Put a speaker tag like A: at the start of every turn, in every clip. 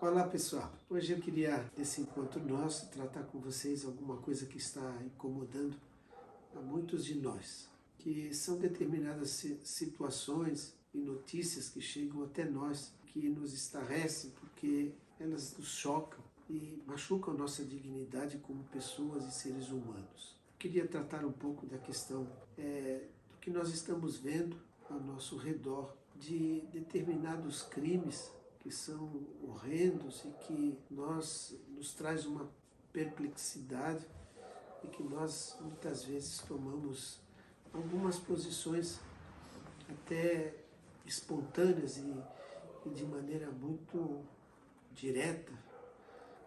A: Olá pessoal, hoje eu queria, nesse encontro nosso, tratar com vocês alguma coisa que está incomodando a muitos de nós, que são determinadas situações e notícias que chegam até nós, que nos estarrecem porque elas nos chocam e machucam nossa dignidade como pessoas e seres humanos. Eu queria tratar um pouco da questão do que nós estamos vendo ao nosso redor, de determinados crimes que são horrendos e que nos traz uma perplexidade e que nós muitas vezes tomamos algumas posições até espontâneas e de maneira muito direta,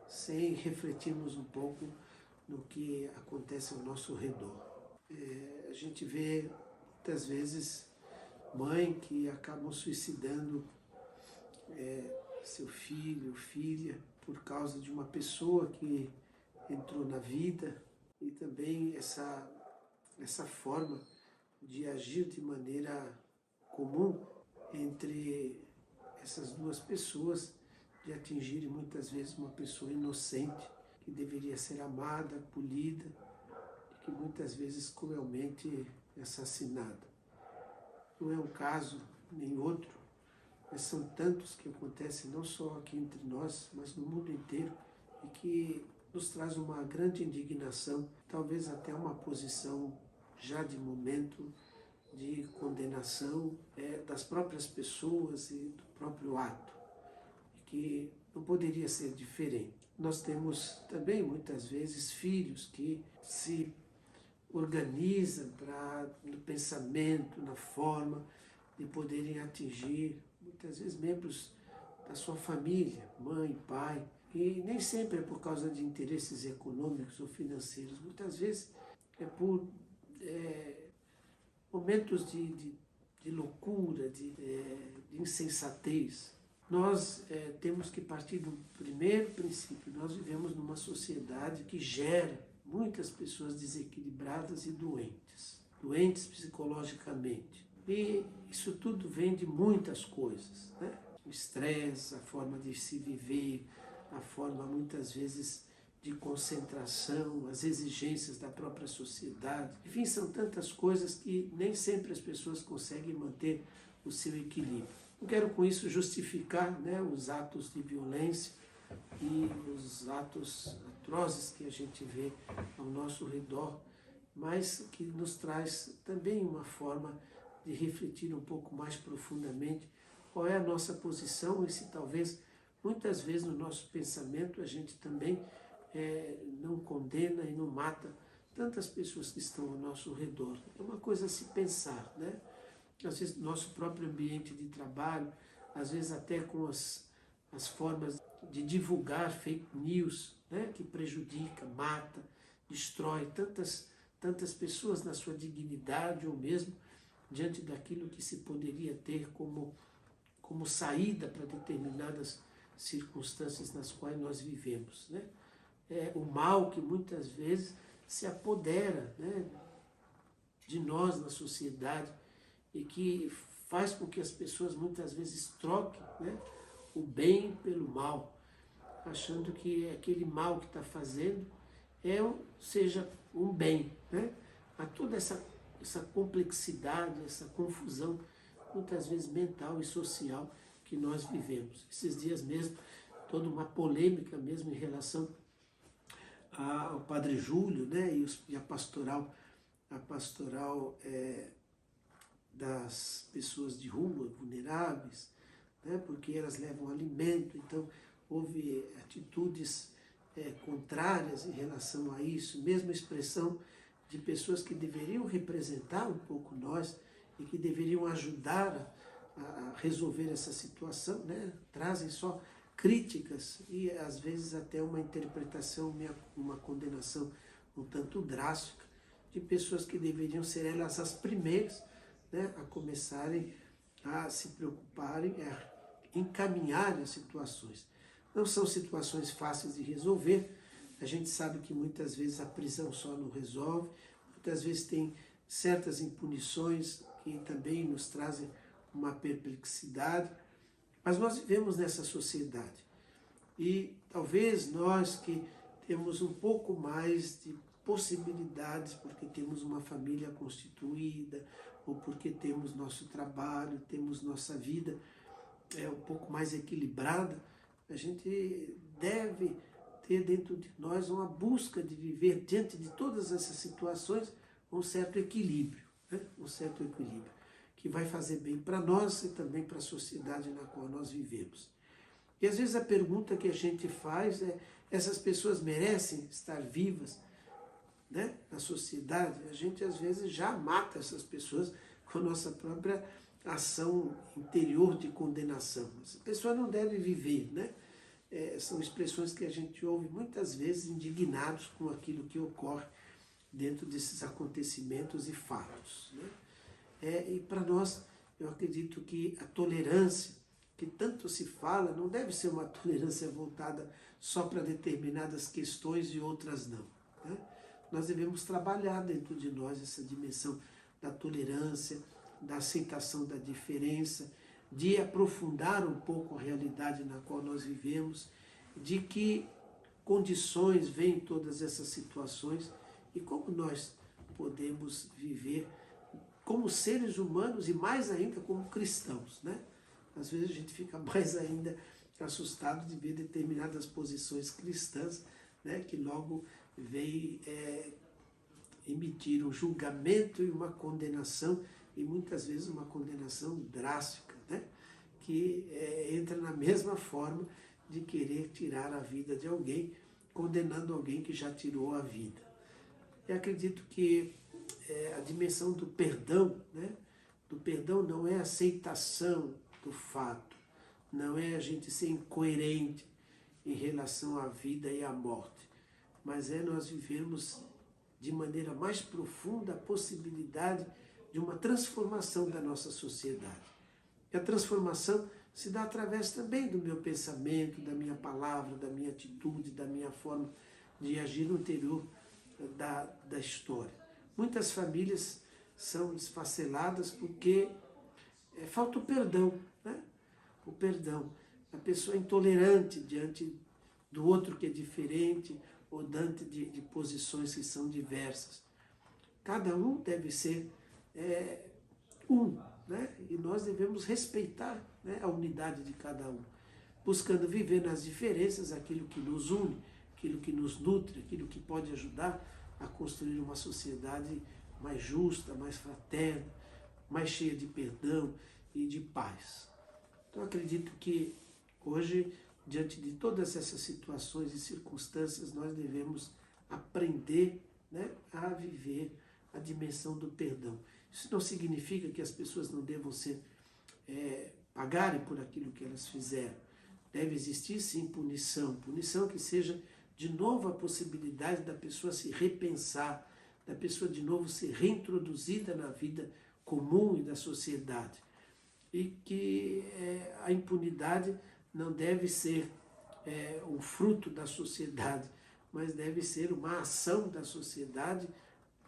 A: sem refletirmos um pouco no que acontece ao nosso redor. A gente vê muitas vezes mãe que acabam suicidando seu filho, filha, por causa de uma pessoa que entrou na vida, e também essa forma de agir de maneira comum entre essas duas pessoas, de atingirem muitas vezes uma pessoa inocente, que deveria ser amada, polida, e que muitas vezes cruelmente é assassinada. Não é um caso nem outro, mas são tantos que acontecem não só aqui entre nós, mas no mundo inteiro, e que nos traz uma grande indignação, talvez até uma posição já de momento de condenação das próprias pessoas e do próprio ato, e que não poderia ser diferente. Nós temos também muitas vezes filhos que se organizam no pensamento, na forma de poderem atingir muitas vezes membros da sua família, mãe, pai, e nem sempre é por causa de interesses econômicos ou financeiros, muitas vezes é por momentos de loucura, de insensatez. Nós temos que partir do primeiro princípio: nós vivemos numa sociedade que gera muitas pessoas desequilibradas e doentes psicologicamente. E isso tudo vem de muitas coisas, né? O estresse, a forma de se viver, a forma muitas vezes de concentração, as exigências da própria sociedade. Enfim, são tantas coisas que nem sempre as pessoas conseguem manter o seu equilíbrio. Não quero com isso justificar, né, os atos de violência e os atos atrozes que a gente vê ao nosso redor, mas que nos traz também uma forma de refletir um pouco mais profundamente qual é a nossa posição e se talvez, muitas vezes no nosso pensamento, a gente também não condena e não mata tantas pessoas que estão ao nosso redor. É uma coisa a se pensar, né? Às vezes no nosso próprio ambiente de trabalho, às vezes até com as formas de divulgar fake news, né? Que prejudica, mata, destrói tantas pessoas na sua dignidade ou mesmo diante daquilo que se poderia ter como saída para determinadas circunstâncias nas quais nós vivemos, né? O mal que muitas vezes se apodera, né, de nós na sociedade e que faz com que as pessoas muitas vezes troquem, né, o bem pelo mal, achando que aquele mal que está fazendo seja um bem, né? Há toda essa complexidade, essa confusão, muitas vezes mental e social que nós vivemos. Esses dias mesmo, toda uma polêmica mesmo em relação ao Padre Júlio, né, e a pastoral das pessoas de rua, vulneráveis, né, porque elas levam alimento, então houve atitudes contrárias em relação a isso, mesmo expressão de pessoas que deveriam representar um pouco nós e que deveriam ajudar a resolver essa situação, né, trazem só críticas e às vezes até uma interpretação, uma condenação um tanto drástica de pessoas que deveriam ser elas as primeiras, né, a começarem a se preocuparem, a encaminhar as situações. Não são situações fáceis de resolver, a gente sabe que muitas vezes a prisão só não resolve, muitas vezes tem certas impunições que também nos trazem uma perplexidade, mas nós vivemos nessa sociedade E talvez nós que temos um pouco mais de possibilidades, porque temos uma família constituída, ou porque temos nosso trabalho, temos nossa vida um pouco mais equilibrada, a gente deve ter dentro de nós uma busca de viver diante de todas essas situações um certo equilíbrio, né? Um certo equilíbrio, que vai fazer bem para nós e também para a sociedade na qual nós vivemos. E às vezes a pergunta que a gente faz é, essas pessoas merecem estar vivas, né, na sociedade? A gente às vezes já mata essas pessoas com a nossa própria ação interior de condenação. Essa pessoa não deve viver, né? São expressões que a gente ouve muitas vezes indignados com aquilo que ocorre dentro desses acontecimentos e fatos, né? E para nós, eu acredito que a tolerância, que tanto se fala, não deve ser uma tolerância voltada só para determinadas questões e outras não, né? Nós devemos trabalhar dentro de nós essa dimensão da tolerância, da aceitação da diferença, de aprofundar um pouco a realidade na qual nós vivemos, de que condições vêm todas essas situações e como nós podemos viver como seres humanos e mais ainda como cristãos, né? Às vezes a gente fica mais ainda assustado de ver determinadas posições cristãs, né, que logo vem emitir um julgamento e uma condenação, e muitas vezes uma condenação drástica, né, que entra na mesma forma de querer tirar a vida de alguém, condenando alguém que já tirou a vida. Eu acredito que a dimensão do perdão, né, do perdão não é aceitação do fato, não é a gente ser incoerente em relação à vida e à morte, mas é nós vivermos de maneira mais profunda a possibilidade de uma transformação da nossa sociedade. E a transformação se dá através também do meu pensamento, da minha palavra, da minha atitude, da minha forma de agir no interior da história. Muitas famílias são esfaceladas porque falta o perdão, né? O perdão. A pessoa é intolerante diante do outro que é diferente ou diante de posições que são diversas. Cada um deve ser né? E nós devemos respeitar, né, a unidade de cada um, buscando viver nas diferenças aquilo que nos une, aquilo que nos nutre, aquilo que pode ajudar a construir uma sociedade mais justa, mais fraterna, mais cheia de perdão e de paz. Então acredito que hoje, diante de todas essas situações e circunstâncias, nós devemos aprender, né, a viver a dimensão do perdão. Isso não significa que as pessoas não devam ser pagarem por aquilo que elas fizeram. Deve existir sim punição, punição que seja de novo a possibilidade da pessoa se repensar, da pessoa de novo ser reintroduzida na vida comum e da sociedade. E que a impunidade não deve ser o fruto da sociedade, mas deve ser uma ação da sociedade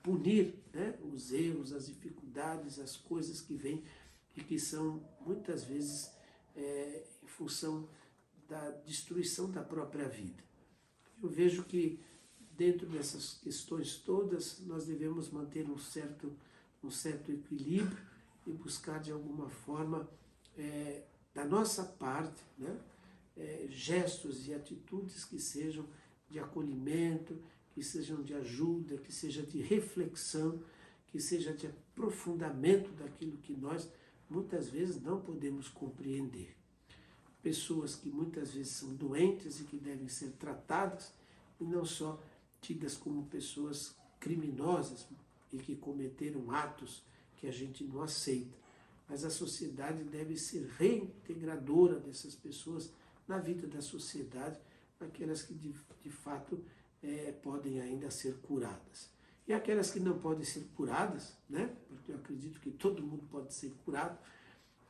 A: punir, né, os erros, as dificuldades, as coisas que vêm e que são muitas vezes em função da destruição da própria vida. Eu vejo que dentro dessas questões todas nós devemos manter um certo equilíbrio e buscar de alguma forma da nossa parte, né, gestos e atitudes que sejam de acolhimento, que sejam de ajuda, que seja de reflexão, que seja de aprofundamento daquilo que nós muitas vezes não podemos compreender. Pessoas que muitas vezes são doentes e que devem ser tratadas e não só tidas como pessoas criminosas e que cometeram atos que a gente não aceita. Mas a sociedade deve ser reintegradora dessas pessoas na vida da sociedade, aquelas que de fato podem ainda ser curadas. E aquelas que não podem ser curadas, né? Porque eu acredito que todo mundo pode ser curado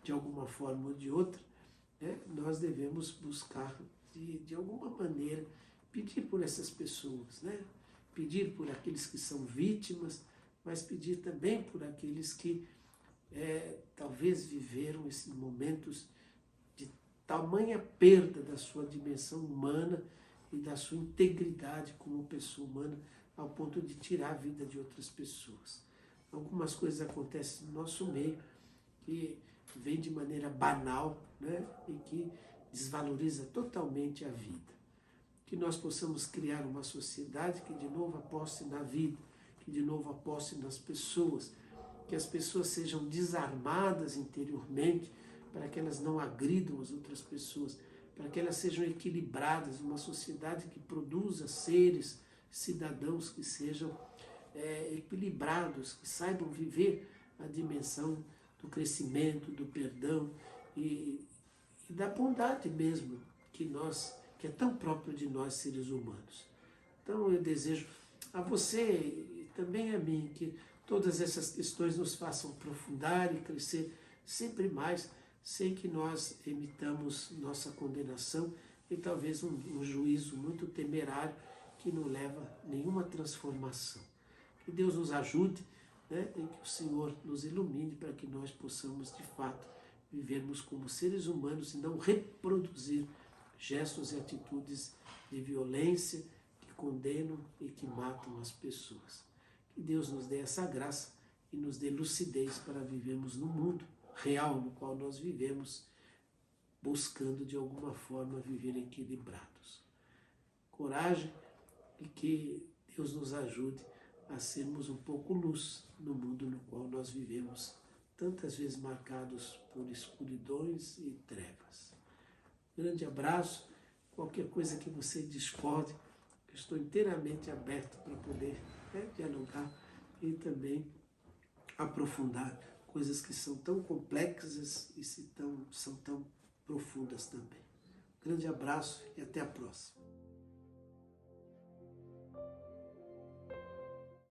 A: de alguma forma ou de outra, né? Nós devemos buscar, de alguma maneira, pedir por essas pessoas, né? Pedir por aqueles que são vítimas, mas pedir também por aqueles que talvez viveram esses momentos de tamanha perda da sua dimensão humana e da sua integridade como pessoa humana, ao ponto de tirar a vida de outras pessoas. Algumas coisas acontecem no nosso meio que vem de maneira banal, né? E que desvaloriza totalmente a vida. Que nós possamos criar uma sociedade que de novo aposte na vida, que de novo aposte nas pessoas, que as pessoas sejam desarmadas interiormente para que elas não agridam as outras pessoas, para que elas sejam equilibradas, uma sociedade que produza seres, cidadãos que sejam equilibrados, que saibam viver a dimensão do crescimento, do perdão e da bondade mesmo que é tão próprio de nós seres humanos. Então eu desejo a você e também a mim que todas essas questões nos façam aprofundar e crescer sempre mais, sem que nós emitamos nossa condenação e talvez um juízo muito temerário que não leva a nenhuma transformação. Que Deus nos ajude, né, e que o Senhor nos ilumine para que nós possamos, de fato, vivermos como seres humanos e não reproduzir gestos e atitudes de violência que condenam e que matam as pessoas. Que Deus nos dê essa graça e nos dê lucidez para vivermos no mundo real no qual nós vivemos, buscando de alguma forma viver equilibrados. Coragem e que Deus nos ajude a sermos um pouco luz no mundo no qual nós vivemos, tantas vezes marcados por escuridões e trevas. Grande abraço, qualquer coisa que você discorde, estou inteiramente aberto para poder dialogar e também aprofundar coisas que são tão complexas e são tão profundas também. Grande abraço e até a próxima.